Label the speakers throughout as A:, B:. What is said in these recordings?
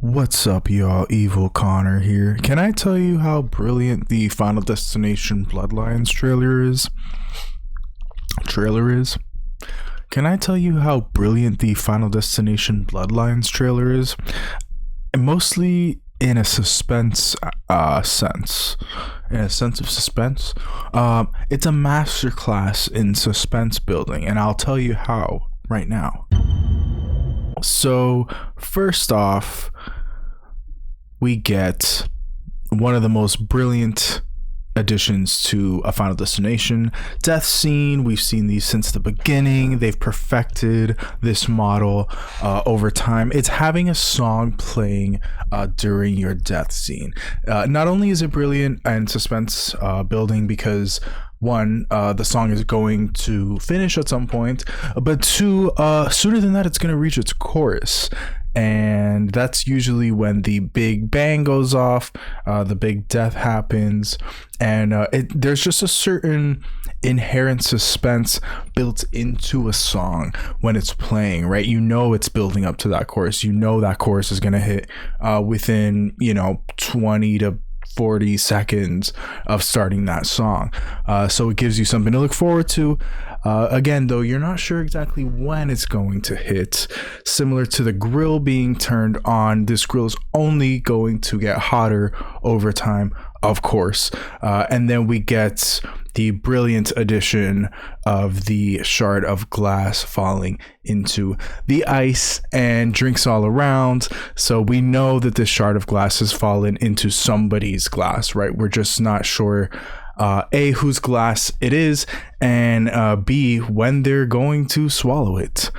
A: What's up, y'all? Evil Connor here. Can I tell you how brilliant the Final Destination Bloodlines trailer is? Can I tell you how brilliant the Final Destination Bloodlines trailer is? And mostly in a suspense sense. In a sense of suspense. It's a masterclass in suspense building, and I'll tell you how right now. So, first off, we get one of the most brilliant additions to a Final Destination death scene. We've seen these since the beginning. They've perfected this model over time. It's having a song playing during your death scene. Not only is it brilliant and suspense building because one, the song is going to finish at some point, but two, sooner than that, it's going to reach its chorus. And that's usually when the big bang goes off, the big death happens, and there's just a certain inherent suspense built into a song when it's playing, right? You know it's building up to that chorus. You know that chorus is going to hit within, 20 to 40 seconds of starting that song. So it gives you something to look forward to. Again, though, you're not sure exactly when it's going to hit. Similar to the grill being turned on, this grill is only going to get hotter over time, of course. And then we get the brilliant addition of the shard of glass falling into the ice and drinks all around. So we know that this shard of glass has fallen into somebody's glass, right? We're just not sure A, whose glass it is, and B, when they're going to swallow it.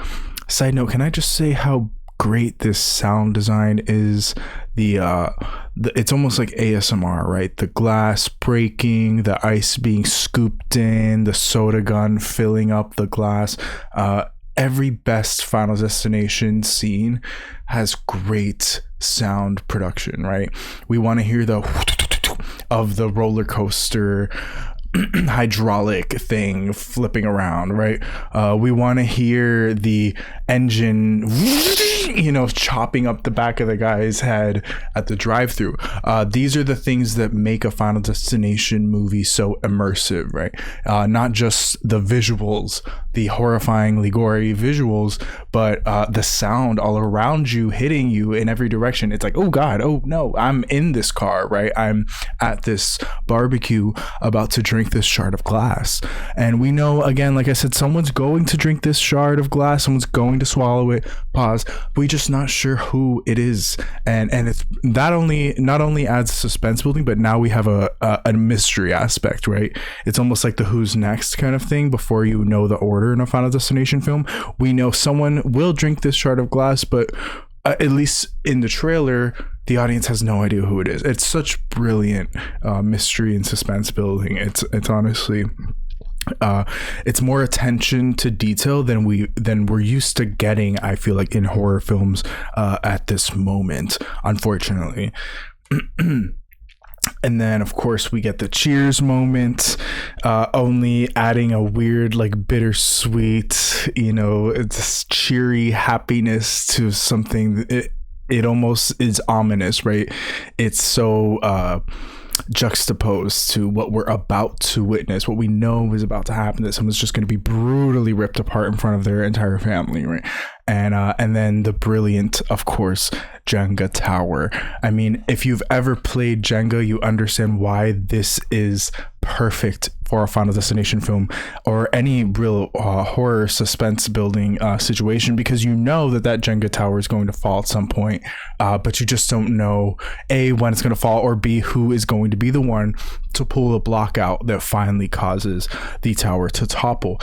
A: Side note, can I just say how great this sound design is? It's almost like ASMR, right? The glass breaking, the ice being scooped in, the soda gun filling up the glass. Every best Final Destination scene has great sound production, right? We want to hear the of the roller coaster hydraulic thing flipping around, right? We want to hear the engine chopping up the back of the guy's head at the drive-through. These are the things that make a Final Destination movie so immersive, right? Not just the visuals, the horrifyingly gory visuals, but the sound all around you, hitting you in every direction. It's like, oh God, oh no, I'm in this car, right? I'm at this barbecue about to drink this shard of glass. And we know, again, like I said, someone's going to drink this shard of glass, someone's going to swallow it. Pause. We just not sure who it is, and it's not only adds suspense building, but now we have a mystery aspect, right? It's almost like the who's next kind of thing. Before you know the order in a Final Destination film, we know someone will drink this shard of glass, but at least in the trailer, the audience has no idea who it is. It's such brilliant mystery and suspense building. It's honestly, it's more attention to detail than we're used to getting, I feel like, in horror films at this moment, unfortunately. And then, of course, we get the cheers moment, only adding a weird, like, bittersweet, it's cheery happiness to something. It almost is ominous, right? It's so juxtaposed to what we're about to witness, what we know is about to happen, that someone's just going to be brutally ripped apart in front of their entire family, right? And then the brilliant, of course, Jenga tower. I mean, if you've ever played Jenga, you understand why this is perfect for a Final Destination film or any real horror suspense building situation, because you know that Jenga tower is going to fall at some point, but you just don't know A, when it's going to fall, or B, who is going to be the one to pull the block out that finally causes the tower to topple.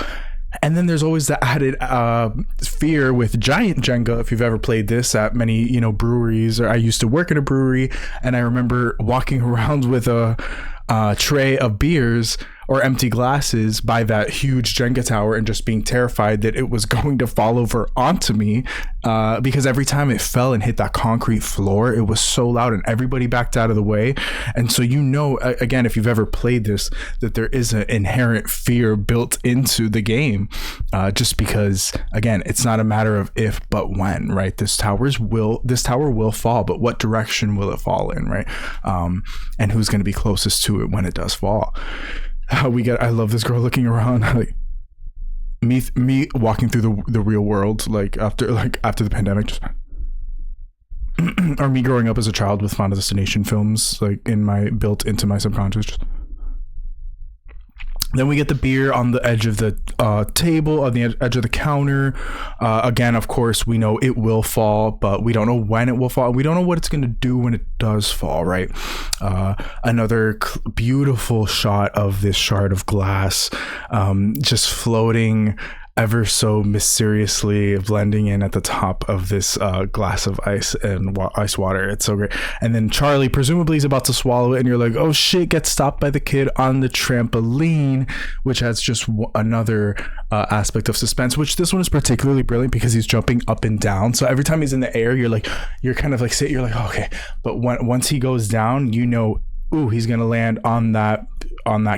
A: And then there's always the added fear with giant Jenga. If you've ever played this at many, breweries, or I used to work in a brewery, and I remember walking around with a tray of beers or empty glasses by that huge Jenga tower and just being terrified that it was going to fall over onto me, because every time it fell and hit that concrete floor, it was so loud and everybody backed out of the way. And so, you know, again, if you've ever played this, that there is an inherent fear built into the game, just because, again, it's not a matter of if but when, right? This tower will fall, but what direction will it fall in, right? And who's going to be closest to it when it does fall. I love this girl looking around, like me walking through the real world, like after the pandemic, just or me growing up as a child with Final Destination films like built into my subconscious. Then we get the beer on the edge of the table, on the edge of the counter. Again, of course, we know it will fall, but we don't know when it will fall. We don't know what it's going to do when it does fall, right? Another beautiful shot of this shard of glass just floating ever so mysteriously, blending in at the top of this glass of ice and ice water. It's so great. And then Charlie presumably is about to swallow it, and you're like, oh shit, gets stopped by the kid on the trampoline, which has just another aspect of suspense, which this one is particularly brilliant because he's jumping up and down. So every time he's in the air, you're kind of like, you're like, oh, okay. But once he goes down, you know, ooh, he's going to land on that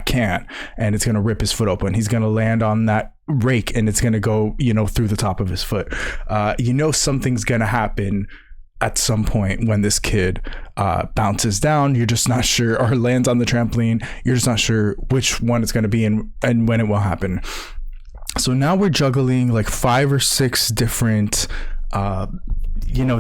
A: can and it's going to rip his foot open. He's going to land on that rake and it's going to go, you know, through the top of his foot. You know, something's going to happen at some point when this kid bounces down. You're just not sure, or lands on the trampoline. You're just not sure which one it's going to be and when it will happen. So now we're juggling like 5 or 6 different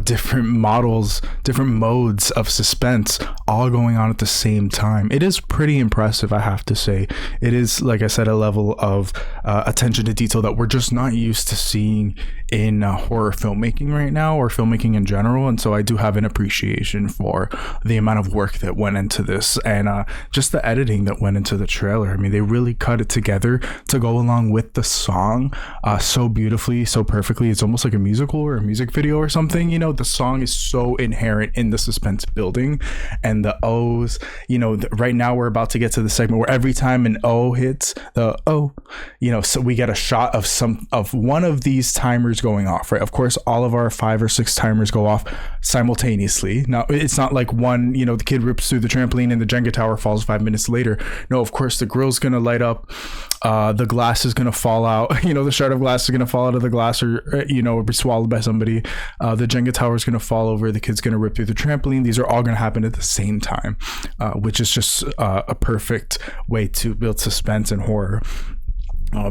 A: different models, different modes of suspense all going on at the same time. It is pretty impressive, I have to say. It is, like I said, a level of attention to detail that we're just not used to seeing in horror filmmaking right now, or filmmaking in general. And so I do have an appreciation for the amount of work that went into this, and just the editing that went into the trailer. I mean, they really cut it together to go along with the song so beautifully, so perfectly. It's almost like a musical or a music video or something. You know, the song is so inherent in the suspense building, and the O's, you know, right now we're about to get to the segment where every time an O hits, the O, you know, so we get a shot of one of these timers going off, right? Of course, all of our 5 or 6 timers go off simultaneously. Now, it's not like one, you know, the kid rips through the trampoline and the Jenga tower falls 5 minutes later. No, of course, the grill's gonna light up, the glass is gonna fall out, you know, the shard of glass is gonna fall out of the glass, or you know, be swallowed by somebody. The Jenga tower is gonna fall over, the kid's gonna rip through the trampoline. These are all gonna happen at the same time, which is just a perfect way to build suspense and horror.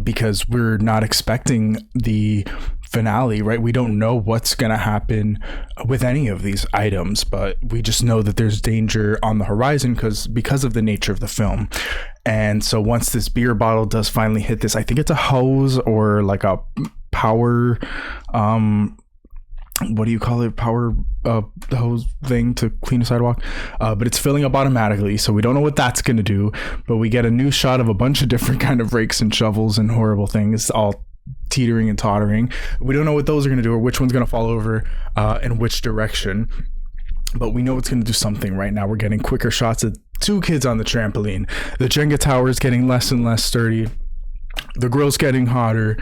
A: Because we're not expecting the finale, right? We don't know what's going to happen with any of these items, but we just know that there's danger on the horizon because of the nature of the film. And so once this beer bottle does finally hit this, I think it's a hose or like a power what do you call it, power hose thing to clean a sidewalk, but it's filling up automatically, so we don't know what that's going to do. But we get a new shot of a bunch of different kind of rakes and shovels and horrible things all teetering and tottering. We don't know what those are going to do, or which one's going to fall over in which direction, but we know it's going to do something. Right now we're getting quicker shots of 2 kids on the trampoline. The Jenga tower is getting less and less sturdy, the grill's getting hotter,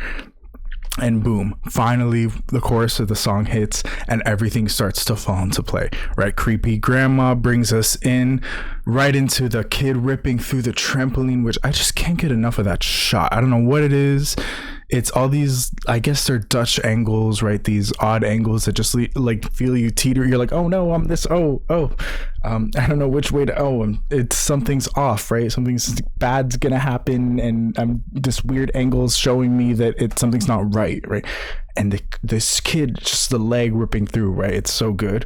A: and boom, finally the chorus of the song hits and everything starts to fall into play, right? Creepy grandma brings us in right into the kid ripping through the trampoline, which I just can't get enough of that shot. I don't know what it is. It's all these, I guess they're Dutch angles, right? These odd angles that just like feel you teeter. You're like, oh no, I'm this. Oh. I don't know which way to. It's something's off, right? Something's bad's gonna happen, and this weird angle's showing me that something's not right? And this kid, just the leg ripping through, right? It's so good.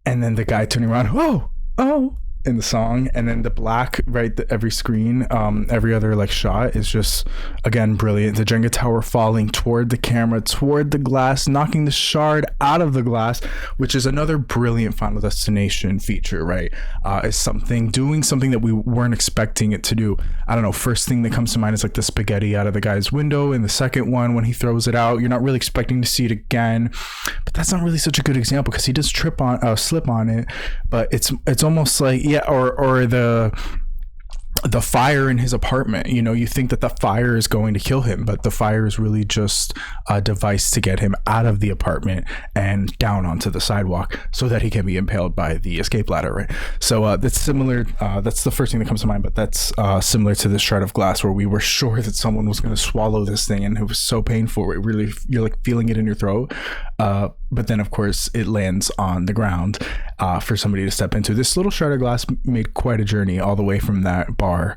A: And then the guy turning around, oh. In the song, and then the black, right, every screen, every other like shot is just, again, brilliant. The Jenga tower falling toward the camera, toward the glass, knocking the shard out of the glass, which is another brilliant Final Destination feature, right? Is doing something that we weren't expecting it to do. I don't know, first thing that comes to mind is like the spaghetti out of the guy's window. In the second one, when he throws it out, you're not really expecting to see it again, but that's not really such a good example because he does slip on it, but it's almost like, yeah, or the the fire in his apartment. You know, you think that the fire is going to kill him, but the fire is really just a device to get him out of the apartment and down onto the sidewalk so that he can be impaled by the escape ladder, right? So that's similar. That's the first thing that comes to mind, but that's similar to this shard of glass where we were sure that someone was going to swallow this thing, and it was so painful. It really, you're like feeling it in your throat. But then, of course, it lands on the ground for somebody to step into. This little shard of glass made quite a journey all the way from that bar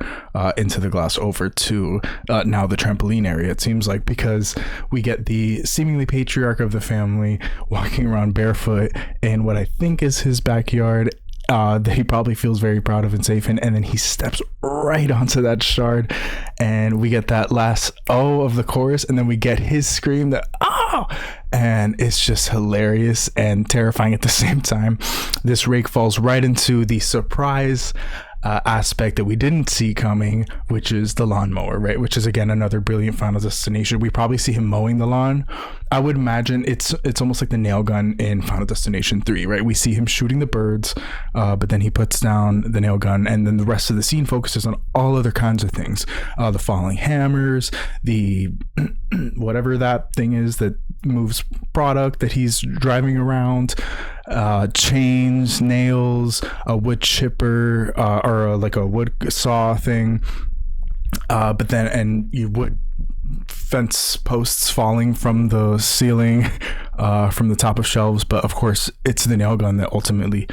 A: into the glass over to now the trampoline area, it seems like, because we get the seemingly patriarch of the family walking around barefoot in what I think is his backyard, that he probably feels very proud of and safe in, and then he steps right onto that shard, and we get that last "oh" of the chorus, and then we get his scream, that "oh," and it's just hilarious and terrifying at the same time. This rake falls right into the surprise aspect that we didn't see coming, which is the lawnmower, right? Which is, again, another brilliant Final Destination. We probably see him mowing the lawn. I would imagine it's almost like the nail gun in Final Destination 3, right? We see him shooting the birds, but then he puts down the nail gun, and then the rest of the scene focuses on all other kinds of things. The falling hammers, the whatever that thing is that moves product that he's driving around, chains, nails, a wood chipper, or like a wood saw thing, but then, and you would fence posts falling from the ceiling, from the top of shelves, but of course it's the nail gun that ultimately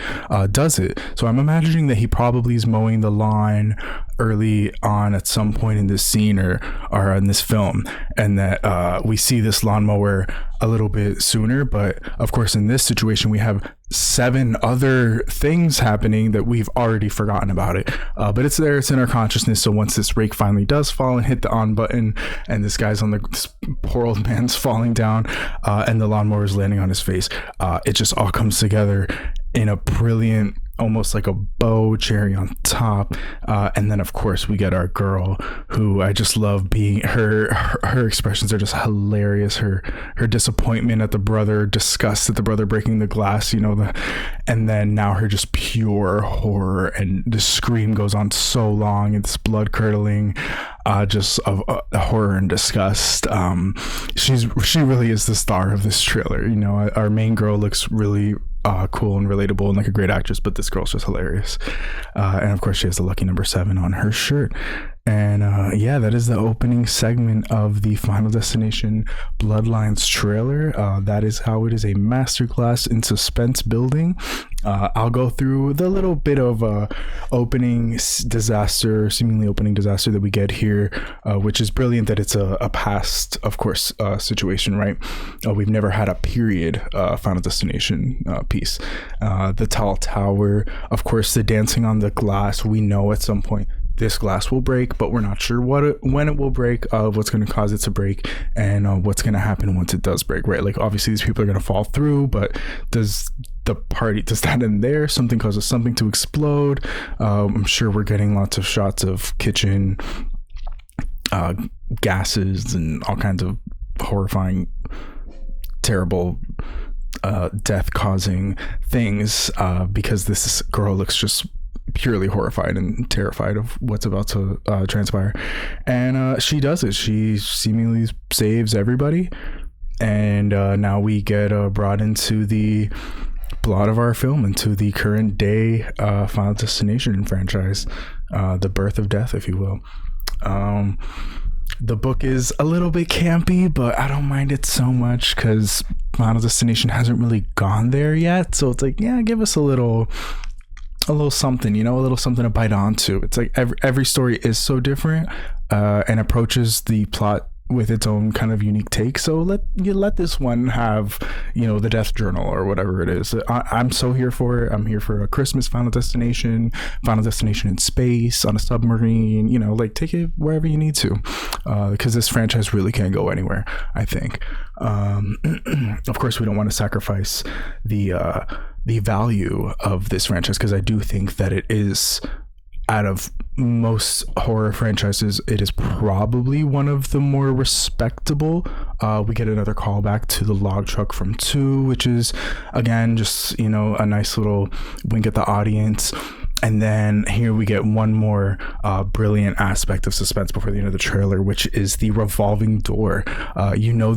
A: does it. So I'm imagining that he probably is mowing the lawn early on at some point in this scene or in this film, and that we see this lawnmower a little bit sooner. But of course, in this situation, we have 7 other things happening that we've already forgotten about it, but it's there, it's in our consciousness. So once this rake finally does fall and hit the on button, and this poor old man's falling down, and the lawnmower is landing on his face, it just all comes together in a brilliant, almost like a bow cherry on top. And then of course we get our girl, who I just love being her expressions are just hilarious. Her disappointment at the brother, disgust at the brother breaking the glass, and then now her just pure horror, and the scream goes on so long, it's blood curdling, just of horror and disgust. She really is the star of this trailer. Our main girl looks really cool and relatable and like a great actress, but this girl's just hilarious, and of course she has the lucky number 7 on her shirt. And that is the opening segment of the Final Destination Bloodlines trailer. That is how it is a masterclass in suspense building. I'll go through the little bit of seemingly opening disaster that we get here, which is brilliant that it's a past, of course, situation, right? We've never had a period Final Destination piece. The tall tower, of course, the dancing on the glass. We know at some point this glass will break, but we're not sure when it will break, what's going to cause it to break, and what's going to happen once it does break, right? Like, obviously these people are going to fall through, but does that end there? Something causes something to explode. I'm sure we're getting lots of shots of kitchen gases and all kinds of horrifying, terrible, death causing things, because this girl looks just purely horrified and terrified of what's about to transpire. And she does it. She seemingly saves everybody, and now we get brought into the plot of our film, into the current day Final Destination franchise, the birth of death, if you will. The book is a little bit campy, but I don't mind it so much because Final Destination hasn't really gone there yet. So it's like, yeah, give us a little something, a little something to bite onto. It's like every story is so different, and approaches the plot with its own kind of unique take. So let this one have, the death journal or whatever it is. I'm so here for it. I'm here for a Christmas Final Destination in space, on a submarine, like take it wherever you need to, because this franchise really can't go anywhere, I think. Of course, we don't want to sacrifice the value of this franchise, because I do think that it is, out of most horror franchises, it is probably one of the more respectable. We get another callback to the log truck from 2, which is, again, just, a nice little wink at the audience. And then here we get one more brilliant aspect of suspense before the end of the trailer, which is the revolving door.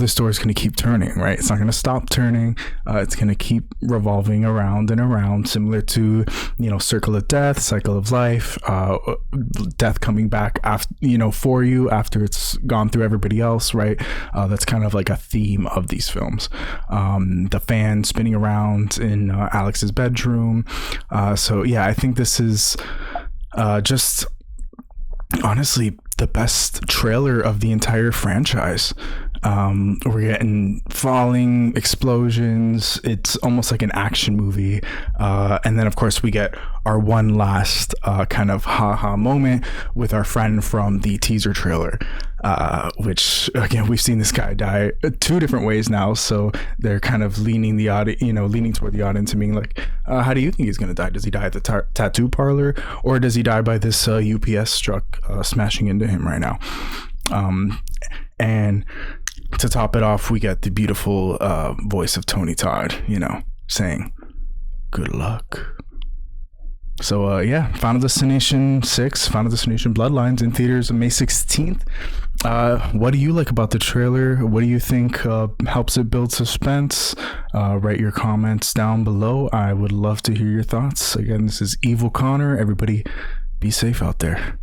A: This door is going to keep turning, right? It's not going to stop turning. It's going to keep revolving around and around, similar to, circle of death, cycle of life, death coming back after, for you after it's gone through everybody else, right? That's kind of like a theme of these films. The fan spinning around in Alex's bedroom. I think this is just honestly the best trailer of the entire franchise. We're getting falling explosions. It's almost like an action movie. And then of course we get our one last kind of haha moment with our friend from the teaser trailer, which again, we've seen this guy die two different ways now. So they're kind of leaning toward the audience and being like, how do you think he's going to die? Does he die at the tattoo parlor, or does he die by this UPS truck smashing into him right now? And to top it off, we get the beautiful voice of Tony Todd, saying, good luck. So, Final Destination 6, Final Destination Bloodlines in theaters on May 16th. What do you like about the trailer? What do you think helps it build suspense? Write your comments down below. I would love to hear your thoughts. Again, this is Evil Connor. Everybody be safe out there.